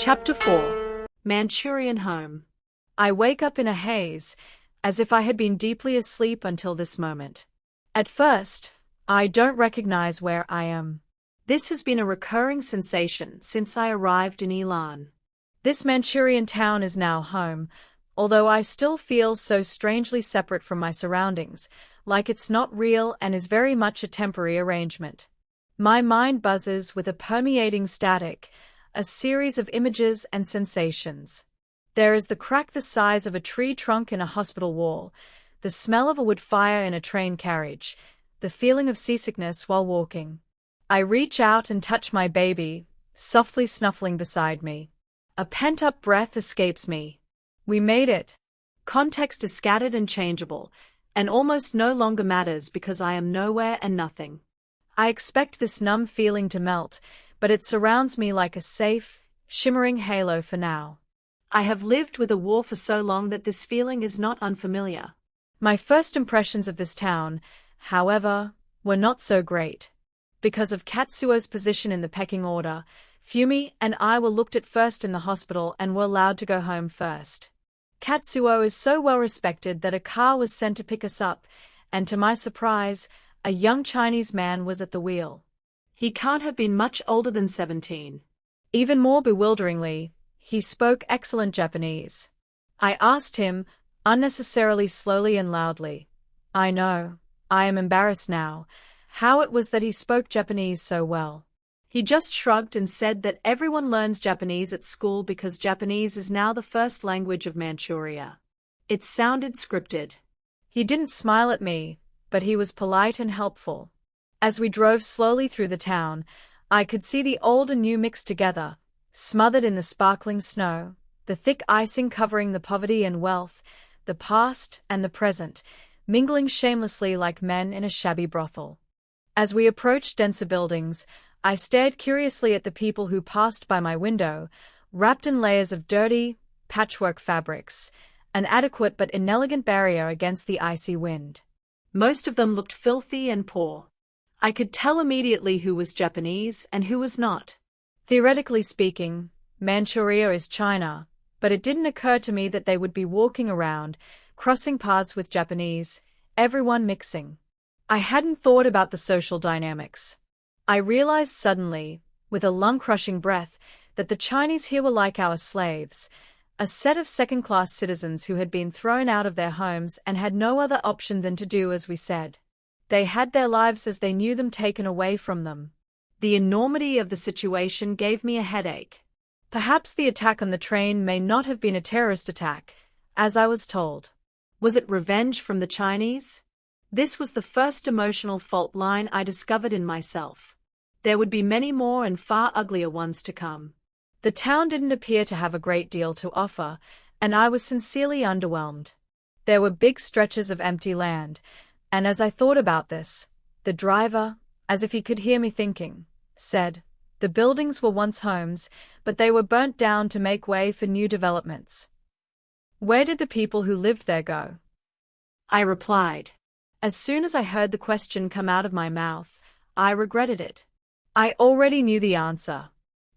Chapter 4. Manchurian Home. I wake up in a haze, as if I had been deeply asleep until this moment. At first, I don't recognize where I am. This has been a recurring sensation since I arrived in Ilan. This Manchurian town is now home, although I still feel so strangely separate from my surroundings, like it's not real and is very much a temporary arrangement. My mind buzzes with a permeating static, a series of images and sensations. There is the crack the size of a tree trunk in a hospital wall, the smell of a wood fire in a train carriage, the feeling of seasickness while walking. I reach out and touch my baby, softly snuffling beside me. A pent-up breath escapes me. We made it. Context is scattered and changeable, and almost no longer matters because I am nowhere and nothing. I expect this numb feeling to melt, but it surrounds me like a safe, shimmering halo for now. I have lived with a war for so long that this feeling is not unfamiliar. My first impressions of this town, however, were not so great. Because of Katsuo's position in the pecking order, Fumi and I were looked at first in the hospital and were allowed to go home first. Katsuo is so well respected that a car was sent to pick us up, and to my surprise, a young Chinese man was at the wheel. He can't have been much older than 17. Even more bewilderingly, he spoke excellent Japanese. I asked him, unnecessarily slowly and loudly, I know, I am embarrassed now, how it was that he spoke Japanese so well. He just shrugged and said that everyone learns Japanese at school because Japanese is now the first language of Manchuria. It sounded scripted. He didn't smile at me, but he was polite and helpful. As we drove slowly through the town, I could see the old and new mixed together, smothered in the sparkling snow, the thick icing covering the poverty and wealth, the past and the present, mingling shamelessly like men in a shabby brothel. As we approached denser buildings, I stared curiously at the people who passed by my window, wrapped in layers of dirty, patchwork fabrics, an adequate but inelegant barrier against the icy wind. Most of them looked filthy and poor. I could tell immediately who was Japanese and who was not. Theoretically speaking, Manchuria is China, but it didn't occur to me that they would be walking around, crossing paths with Japanese, everyone mixing. I hadn't thought about the social dynamics. I realized suddenly, with a lung-crushing breath, that the Chinese here were like our slaves, a set of second-class citizens who had been thrown out of their homes and had no other option than to do as we said. They had their lives as they knew them taken away from them. The enormity of the situation gave me a headache. Perhaps the attack on the train may not have been a terrorist attack, as I was told. Was it revenge from the Chinese? This was the first emotional fault line I discovered in myself. There would be many more and far uglier ones to come. The town didn't appear to have a great deal to offer, and I was sincerely underwhelmed. There were big stretches of empty land, and as I thought about this, the driver, as if he could hear me thinking, said, the buildings were once homes, but they were burnt down to make way for new developments. Where did the people who lived there go? I replied. As soon as I heard the question come out of my mouth, I regretted it. I already knew the answer.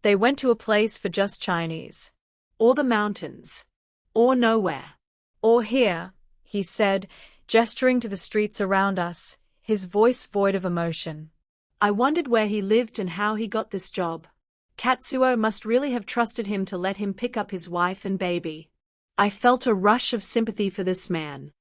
They went to a place for just Chinese. Or the mountains. Or nowhere. Or here, he said, gesturing to the streets around us, his voice void of emotion. I wondered where he lived and how he got this job. Katsuo must really have trusted him to let him pick up his wife and baby. I felt a rush of sympathy for this man.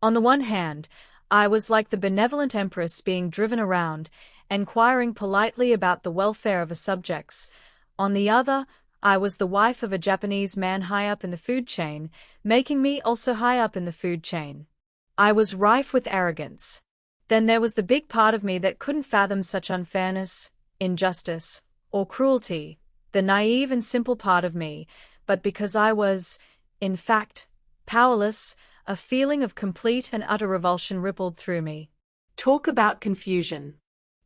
On the one hand, I was like the benevolent empress being driven around, enquiring politely about the welfare of her subjects. On the other, I was the wife of a Japanese man high up in the food chain, making me also high up in the food chain. I was rife with arrogance. Then there was the big part of me that couldn't fathom such unfairness, injustice, or cruelty, the naive and simple part of me, but because I was, in fact, powerless, a feeling of complete and utter revulsion rippled through me. Talk about confusion.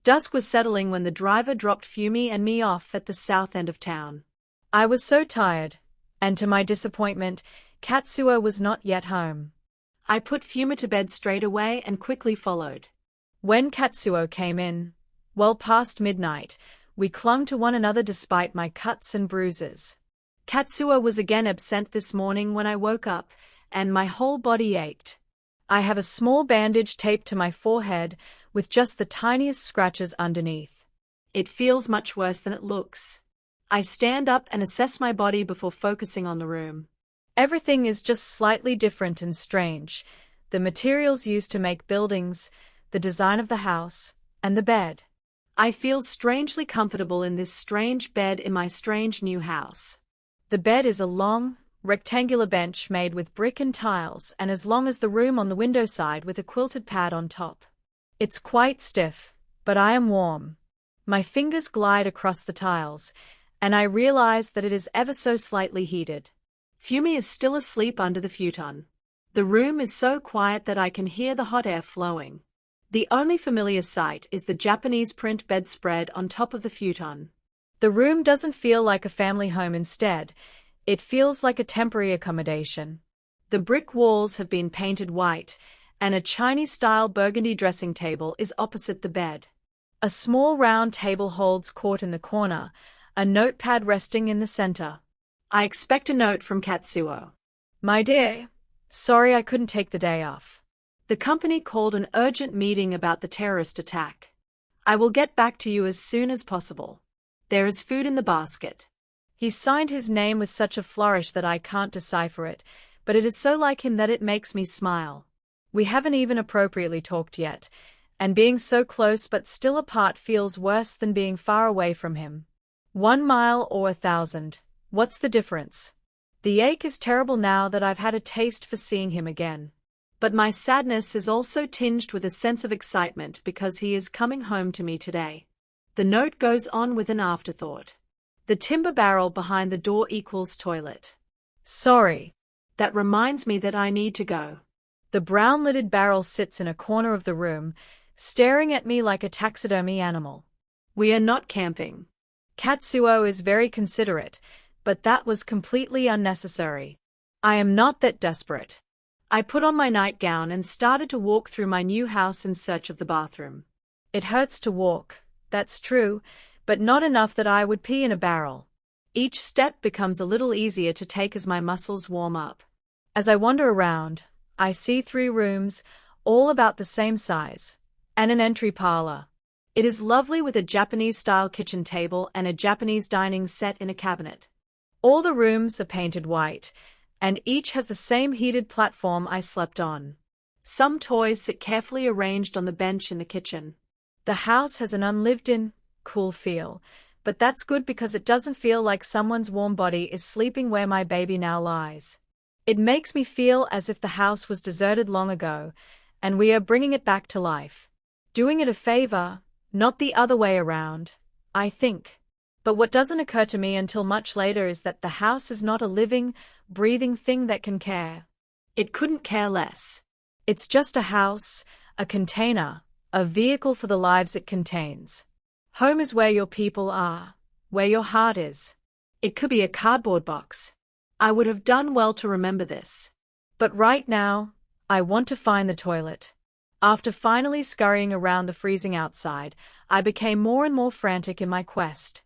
Dusk was settling when the driver dropped Fumi and me off at the south end of town. I was so tired, and to my disappointment, Katsuo was not yet home. I put Fumi to bed straight away and quickly followed. When Katsuo came in, well past midnight, we clung to one another despite my cuts and bruises. Katsuo was again absent this morning when I woke up, and my whole body ached. I have a small bandage taped to my forehead, with just the tiniest scratches underneath. It feels much worse than it looks. I stand up and assess my body before focusing on the room. Everything is just slightly different and strange. The materials used to make buildings, the design of the house, and the bed. I feel strangely comfortable in this strange bed in my strange new house. The bed is a long, rectangular bench made with brick and tiles and as long as the room on the window side with a quilted pad on top. It's quite stiff, but I am warm. My fingers glide across the tiles, and I realize that it is ever so slightly heated. Fumi is still asleep under the futon. The room is so quiet that I can hear the hot air flowing. The only familiar sight is the Japanese print bedspread on top of the futon. The room doesn't feel like a family home instead. It feels like a temporary accommodation. The brick walls have been painted white, and a Chinese-style burgundy dressing table is opposite the bed. A small round table holds court in the corner, a notepad resting in the center. I expect a note from Katsuo. My dear, sorry I couldn't take the day off. The company called an urgent meeting about the terrorist attack. I will get back to you as soon as possible. There is food in the basket. He signed his name with such a flourish that I can't decipher it, but it is so like him that it makes me smile. We haven't even appropriately talked yet, and being so close but still apart feels worse than being far away from him. 1 mile or 1,000, what's the difference? The ache is terrible now that I've had a taste for seeing him again. But my sadness is also tinged with a sense of excitement because he is coming home to me today. The note goes on with an afterthought. The timber barrel behind the door equals toilet. Sorry. That reminds me that I need to go. The brown-lidded barrel sits in a corner of the room, staring at me like a taxidermy animal. We are not camping. Katsuo is very considerate, but that was completely unnecessary. I am not that desperate. I put on my nightgown and started to walk through my new house in search of the bathroom. It hurts to walk, that's true, but not enough that I would pee in a barrel. Each step becomes a little easier to take as my muscles warm up. As I wander around, I see 3 rooms, all about the same size, and an entry parlor. It is lovely with a Japanese-style kitchen table and a Japanese dining set in a cabinet. All the rooms are painted white, and each has the same heated platform I slept on. Some toys sit carefully arranged on the bench in the kitchen. The house has an unlived-in, cool feel, but that's good because it doesn't feel like someone's warm body is sleeping where my baby now lies. It makes me feel as if the house was deserted long ago, and we are bringing it back to life. Doing it a favor, not the other way around, I think. But what doesn't occur to me until much later is that the house is not a living, breathing thing that can care. It couldn't care less. It's just a house, a container, a vehicle for the lives it contains. Home is where your people are, where your heart is. It could be a cardboard box. I would have done well to remember this. But right now, I want to find the toilet. After finally scurrying around the freezing outside, I became more and more frantic in my quest.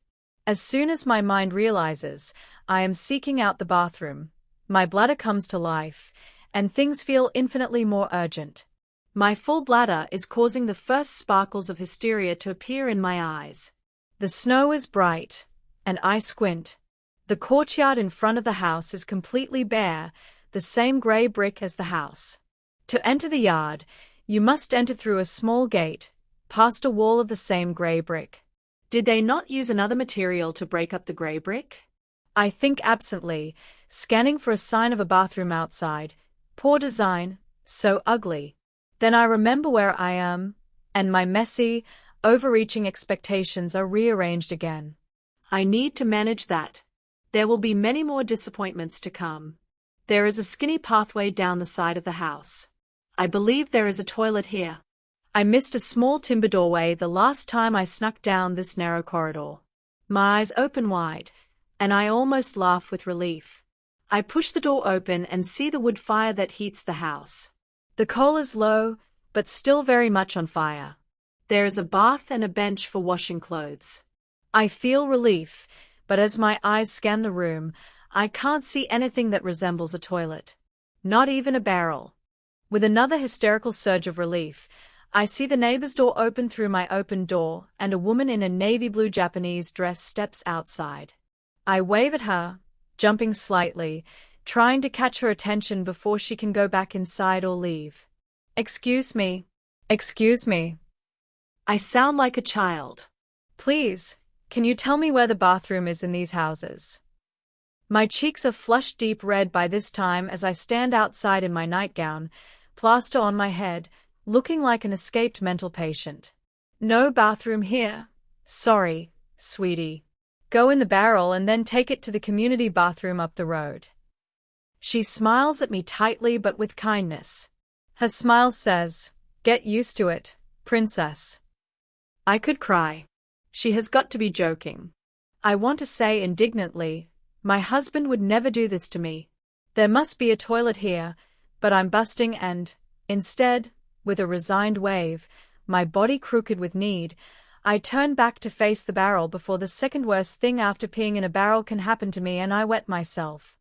As soon as my mind realizes I am seeking out the bathroom, my bladder comes to life, and things feel infinitely more urgent. My full bladder is causing the first sparkles of hysteria to appear in my eyes. The snow is bright, and I squint. The courtyard in front of the house is completely bare, the same gray brick as the house. To enter the yard, you must enter through a small gate, past a wall of the same gray brick. Did they not use another material to break up the gray brick? I think absently, scanning for a sign of a bathroom outside. Poor design, so ugly. Then I remember where I am, and my messy, overreaching expectations are rearranged again. I need to manage that. There will be many more disappointments to come. There is a skinny pathway down the side of the house. I believe there is a toilet here. I missed a small timber doorway the last time I snuck down this narrow corridor. My eyes open wide, and I almost laugh with relief. I push the door open and see the wood fire that heats the house. The coal is low, but still very much on fire. There is a bath and a bench for washing clothes. I feel relief, but as my eyes scan the room, I can't see anything that resembles a toilet. Not even a barrel. With another hysterical surge of relief, I see the neighbor's door open through my open door, and a woman in a navy blue Japanese dress steps outside. I wave at her, jumping slightly, trying to catch her attention before she can go back inside or leave. Excuse me. Excuse me. I sound like a child. Please, can you tell me where the bathroom is in these houses? My cheeks are flushed deep red by this time as I stand outside in my nightgown, plaster on my head, looking like an escaped mental patient. No bathroom here. Sorry, sweetie. Go in the barrel and then take it to the community bathroom up the road. She smiles at me tightly but with kindness. Her smile says, "Get used to it, princess." I could cry. She has got to be joking. I want to say indignantly, my husband would never do this to me. There must be a toilet here, but I'm busting and, instead, with a resigned wave, my body crooked with need, I turn back to face the barrel before the second worst thing after peeing in a barrel can happen to me and I wet myself.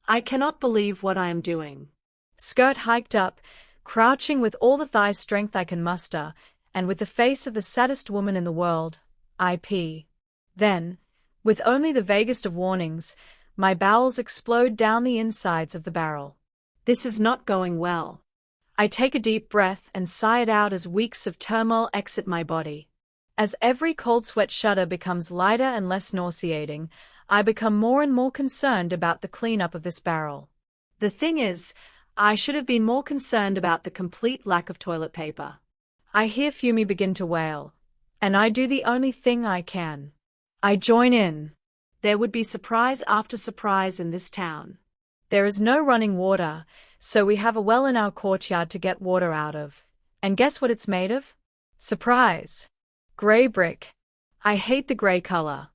I cannot believe what I am doing. Skirt hiked up, crouching with all the thigh strength I can muster, and with the face of the saddest woman in the world, I pee. Then, with only the vaguest of warnings, my bowels explode down the insides of the barrel. This is not going well. I take a deep breath and sigh it out as weeks of turmoil exit my body. As every cold sweat shudder becomes lighter and less nauseating, I become more and more concerned about the cleanup of this barrel. The thing is, I should have been more concerned about the complete lack of toilet paper. I hear Fumi begin to wail, and I do the only thing I can. I join in. There would be surprise after surprise in this town. There is no running water, so we have a well in our courtyard to get water out of. And guess what it's made of? Surprise! Grey brick. I hate the grey color.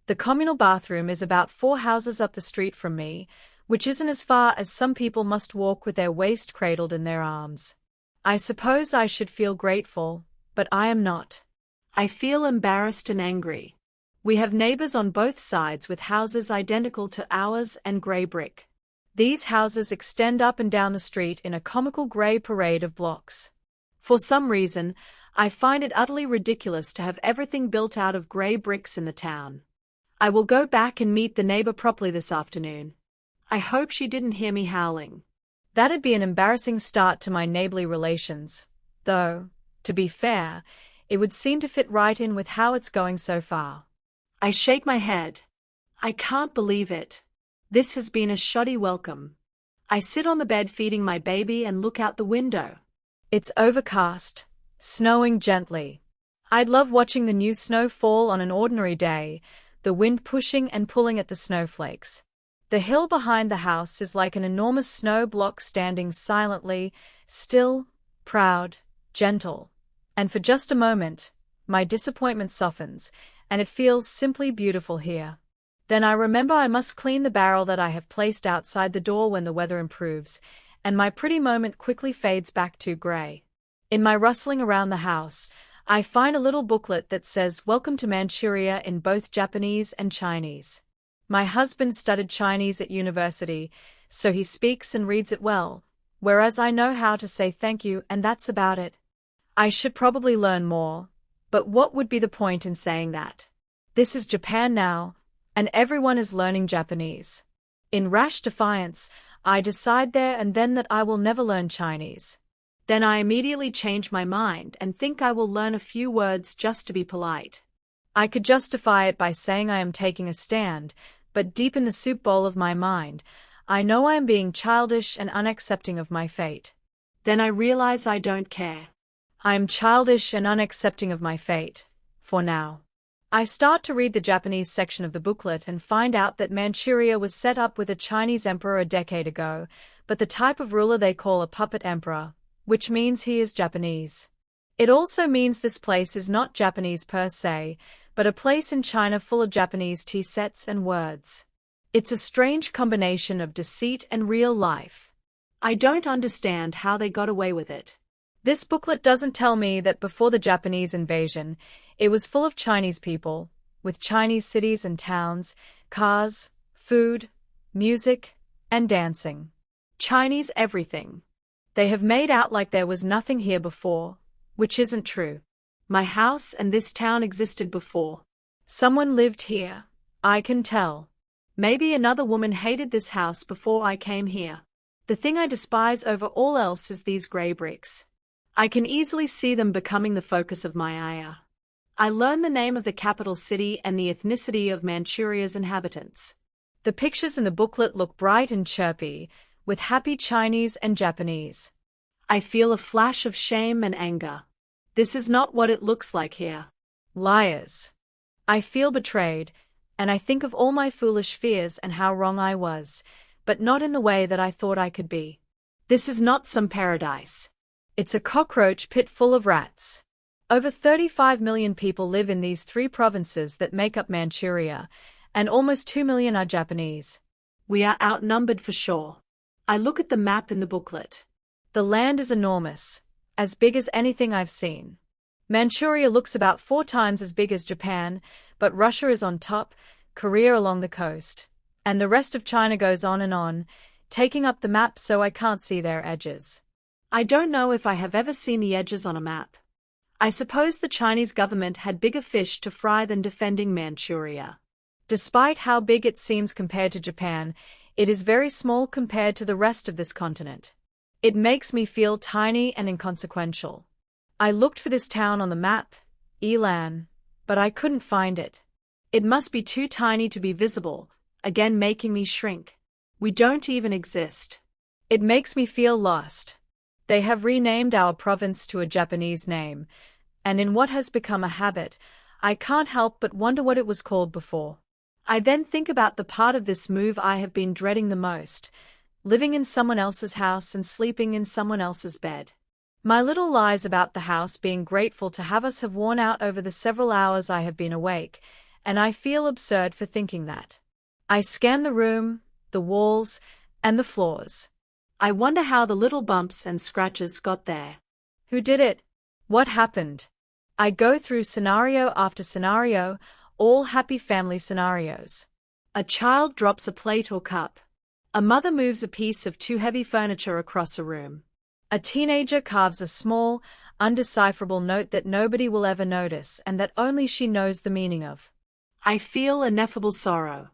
The communal bathroom is about 4 houses up the street from me, which isn't as far as some people must walk with their waist cradled in their arms. I suppose I should feel grateful, but I am not. I feel embarrassed and angry. We have neighbors on both sides with houses identical to ours and grey brick. These houses extend up and down the street in a comical grey parade of blocks. For some reason, I find it utterly ridiculous to have everything built out of grey bricks in the town. I will go back and meet the neighbor properly this afternoon. I hope she didn't hear me howling. That'd be an embarrassing start to my neighborly relations, though, to be fair, it would seem to fit right in with how it's going so far. I shake my head. I can't believe it. This has been a shoddy welcome. I sit on the bed feeding my baby and look out the window. It's overcast, snowing gently. I'd love watching the new snow fall on an ordinary day, the wind pushing and pulling at the snowflakes. The hill behind the house is like an enormous snow block standing silently, still, proud, gentle. And for just a moment, my disappointment softens, and it feels simply beautiful here. Then I remember I must clean the barrel that I have placed outside the door when the weather improves, and my pretty moment quickly fades back to gray. In my rustling around the house, I find a little booklet that says "Welcome to Manchuria" in both Japanese and Chinese. My husband studied Chinese at university, so he speaks and reads it well, whereas I know how to say thank you and that's about it. I should probably learn more, but what would be the point in saying that? This is Japan now, and everyone is learning Japanese. In rash defiance, I decide there and then that I will never learn Chinese. Then I immediately change my mind and think I will learn a few words just to be polite. I could justify it by saying I am taking a stand, but deep in the soup bowl of my mind, I know I am being childish and unaccepting of my fate. Then I realize I don't care. I am childish and unaccepting of my fate, for now. I start to read the Japanese section of the booklet and find out that Manchuria was set up with a Chinese emperor a decade ago, but the type of ruler they call a puppet emperor, which means he is Japanese. It also means this place is not Japanese per se, but a place in China full of Japanese tea sets and words. It's a strange combination of deceit and real life. I don't understand how they got away with it. This booklet doesn't tell me that before the Japanese invasion, it was full of Chinese people, with Chinese cities and towns, cars, food, music, and dancing. Chinese everything. They have made out like there was nothing here before, which isn't true. My house and this town existed before. Someone lived here, I can tell. Maybe another woman hated this house before I came here. The thing I despise over all else is these grey bricks. I can easily see them becoming the focus of my ire. I learn the name of the capital city and the ethnicity of Manchuria's inhabitants. The pictures in the booklet look bright and chirpy, with happy Chinese and Japanese. I feel a flash of shame and anger. This is not what it looks like here. Liars. I feel betrayed, and I think of all my foolish fears and how wrong I was, but not in the way that I thought I could be. This is not some paradise. It's a cockroach pit full of rats. Over 35 million people live in these 3 provinces that make up Manchuria, and almost 2 million are Japanese. We are outnumbered for sure. I look at the map in the booklet. The land is enormous, as big as anything I've seen. Manchuria looks about 4 times as big as Japan, but Russia is on top, Korea along the coast, and the rest of China goes on, taking up the map so I can't see their edges. I don't know if I have ever seen the edges on a map. I suppose the Chinese government had bigger fish to fry than defending Manchuria. Despite how big it seems compared to Japan, it is very small compared to the rest of this continent. It makes me feel tiny and inconsequential. I looked for this town on the map, Ilan, but I couldn't find it. It must be too tiny to be visible, again making me shrink. We don't even exist. It makes me feel lost. They have renamed our province to a Japanese name, and in what has become a habit, I can't help but wonder what it was called before. I then think about the part of this move I have been dreading the most, living in someone else's house and sleeping in someone else's bed. My little lies about the house being grateful to have us have worn out over the several hours I have been awake, and I feel absurd for thinking that. I scan the room, the walls, and the floors. I wonder how the little bumps and scratches got there. Who did it? What happened? I go through scenario after scenario, all happy family scenarios. A child drops a plate or cup. A mother moves a piece of too heavy furniture across a room. A teenager carves a small, undecipherable note that nobody will ever notice and that only she knows the meaning of. I feel ineffable sorrow.